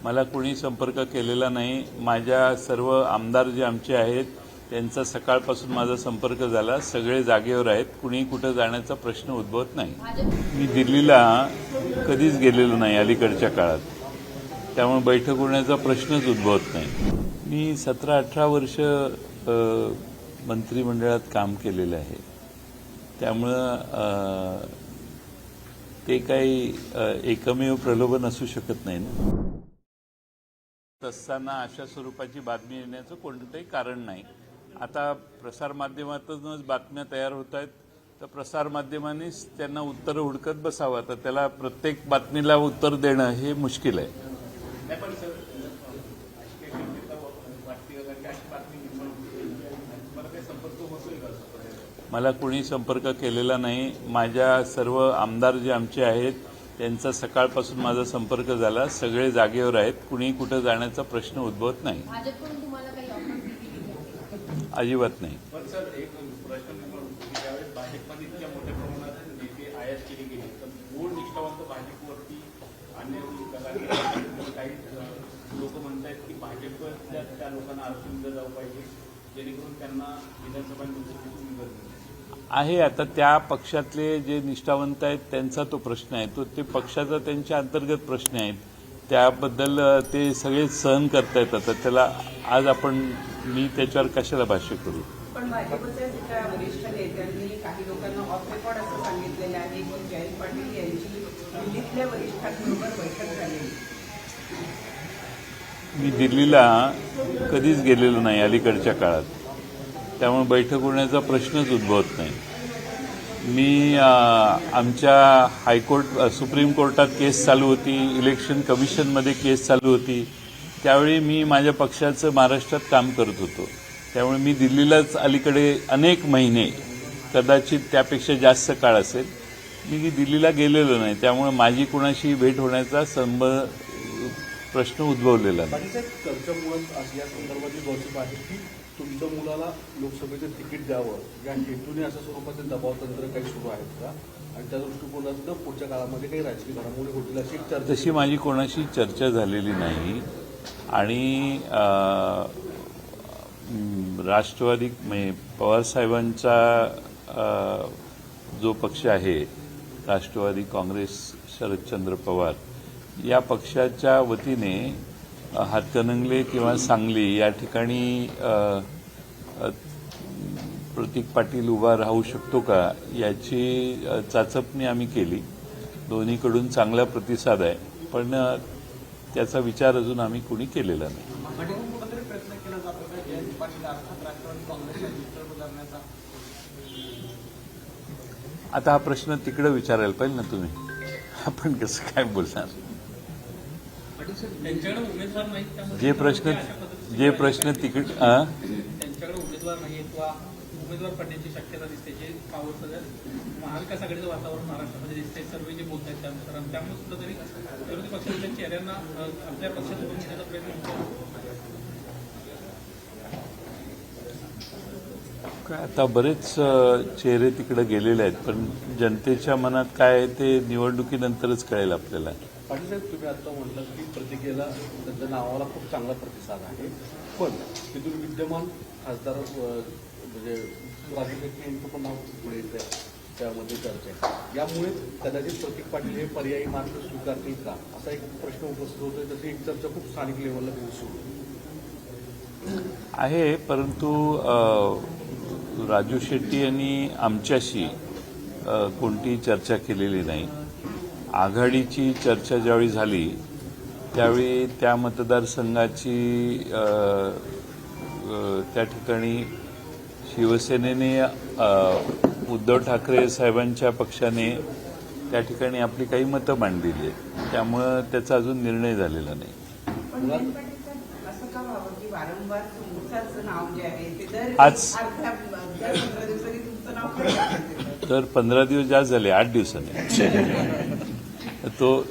मला कोणी संपर्क केलेला नाही। माझ्या सर्व आमदार जे आमचे आहेत त्यांचा सकाळपासून माझा संपर्क झाला। सगळे जागेवर आहेत, कुणी कुठे जाण्याचा प्रश्न उद्भवत नाही। मी दिल्लीला कधीच गेलेलो नाही अलीकडच्या काळात, त्यामुळे बैठक होण्याचा प्रश्नच उद्भवत नाही। मी 17-18 वर्ष मंत्रिमंडळात काम केलेलं आहे, त्यामुळे ते काही एकमेव प्रलोभन असू शकत नाही ना। असताना अशा स्वरूपाची बातमी येण्याचं कोणतंही कारण नाही। आता प्रसारमाध्यमातूनच बातम्या तयार होत आहेत, तर प्रसारमाध्यमांनीच त्यांना उत्तरं हुडकत बसावं। तर त्याला प्रत्येक बातमीला उत्तर देणं हे मुश्किल आहे। मला कोणी संपर्क केलेला नाही। माझ्या सर्व आमदार जे आमचे आहेत त्यांचा सकाळपासून माझा संपर्क झाला। सगळे जागेवर आहेत, कुणी कुठे जाण्याचा प्रश्न उद्भवत नाही। अजिबात नाही। सर, एक प्रश्न ज्यावेळेस भाजपमध्ये इतक्या मोठ्या प्रमाणात नेते आयात केली गेली, तर मूळ निष्ठावंत भाजपवरती अन्य काही लोक म्हणतात की भाजपच्या त्या लोकांना आरक्षण दिलं जाऊ पाहिजे, जेणेकरून त्यांना विधानसभा निवडणुकीतून निवडणूक आहे। आता त्या पक्षातले जे निष्ठावंत आहेत त्यांचा तो प्रश्न आहे, तो ते पक्षाचा त्यांच्या अंतर्गत प्रश्न आहेत, त्याबद्दल ते सगळे सहन करता येतात। त्याला आज मी त्याच्यावर कशाला भाष्य करू। पण भाजपच्या वरिष्ठ नेत्यांनी काही लोकांना ऑफ रेकॉर्ड असं सांगितलेलं आहे की जयंत पाटील यांची दिल्लीतल्या वरिष्ठांबरोबर बैठक झालेली। मी दिल्लीला कधीच गेलेलो नाही अलीकडच्या काळात, त्यामुळे बैठक होण्याचा प्रश्नच उद्भवत नाही। मी आमच्या सुप्रीम कोर्टात केस चालू होती, इलेक्शन कमिशनमध्ये केस चालू होती, त्यावेळी मी माझ्या पक्षाचं महाराष्ट्रात काम करत होतो। त्यामुळे मी दिल्लीलाच अलीकडे अनेक महिने, कदाचित त्यापेक्षा जास्त काळ असेल, मी दिल्लीला गेलेलो नाही। त्यामुळे माझी कोणाशी भेट होण्याचा प्रश्न उद्भवलेला नाही। चर्चेमुळे या संदर्भातील गॉसिप आहे की तुमच्या मुलाला लोकसभेचं तिकीट द्यावं या हेतूने अशा स्वरूपाचे दबाव तंत्र काही सुरू आहेत का, आणि त्या दृष्टिकोनातून पुढच्या काळामध्ये काही राजकीय घडामोडी होतील अशी चर्चा? तशी माझी कोणाशी चर्चा झालेली नाही। आणि राष्ट्रवादी पवारसाहेबांचा जो पक्ष आहे, राष्ट्रवादी काँग्रेस, शरदचंद्र पवार या पक्षाच्या वतीने हातकणंगले किंवा सांगली या ठिकाणी प्रतीक पाटील उभा राहू शकतो का याची चाचपणी आम्ही केली। दोन्हीकडून चांगला प्रतिसाद आहे, पण त्याचा विचार अजून आम्ही कोणी केलेला नाही। आता हा प्रश्न तिकडे विचारायला पाहिजे ना तुम्ही, आपण कसं काय बोलणार? जे प्रश्न तिकडे त्यांच्याकडे उमेदवार नाही किंवा उमेदवार पडण्याची शक्यता दिसते, जे पावर महाविकास आघाडीचं वातावरण महाराष्ट्रामध्ये दिसते, सर्व जे बोलत आहेत त्यानुसार, त्यामुळे सुद्धा तरी विरोधी पक्षाच्या चेहऱ्यांना आपल्या पक्षात उभं घेण्याचा प्रयत्न काय आता बरेच चेहरे तिकडे गेलेले आहेत, पण जनतेच्या मनात काय आहे ते निवडणुकीनंतरच कळेल आपल्याला। पाटील साहेब, तुम्ही आता म्हटलं की प्रतिकेला त्यांच्या नावाला खूप चांगला प्रतिसाद आहे, पण तिथून विद्यमान खासदार म्हणजे राजू शेट्टी यांचं पण नाव पुढे येत आहे, त्यामध्ये चर्चा आहे। यामुळे कदाचित प्रतीक पाटील हे पर्यायी मार्ग स्वीकारतील का, असा एक प्रश्न उपस्थित होतोय। तशी एक चर्चा खूप स्थानिक लेवलला सुरू आहे, परंतु राजू शेट्टी यांनी आमच्याशी कोणतीही चर्चा केलेली नाही। आघाडीची चर्चा ज्यावेळी झाली त्यावेळी त्या मतदारसंघाची त्या ठिकाणी शिवसेनेने उद्धव ठाकरे साहेबांच्या पक्षाने त्या ठिकाणी आपली काही मतं मांडलेली आहेत, त्यामुळं त्याचा अजून निर्णय झालेला नाही। आज तर 15 दिवस जास्त झाले, 8 दिवसांनी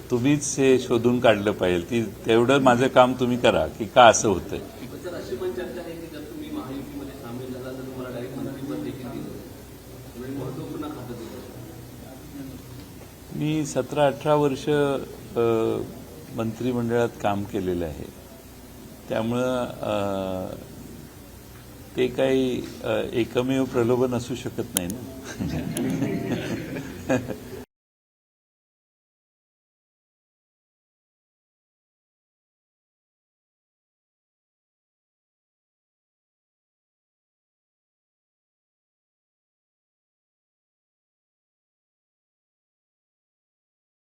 तुम्हीच हे शोधून काढलं पाहिजे, तेवढं माझं काम तुम्ही करा की का असं होतंय। मी 17-18 वर्ष मंत्रिमंडळात काम केलेलं आहे. त्यामुळं ते काही एकमेव प्रलोभन असू शकत नाही ना.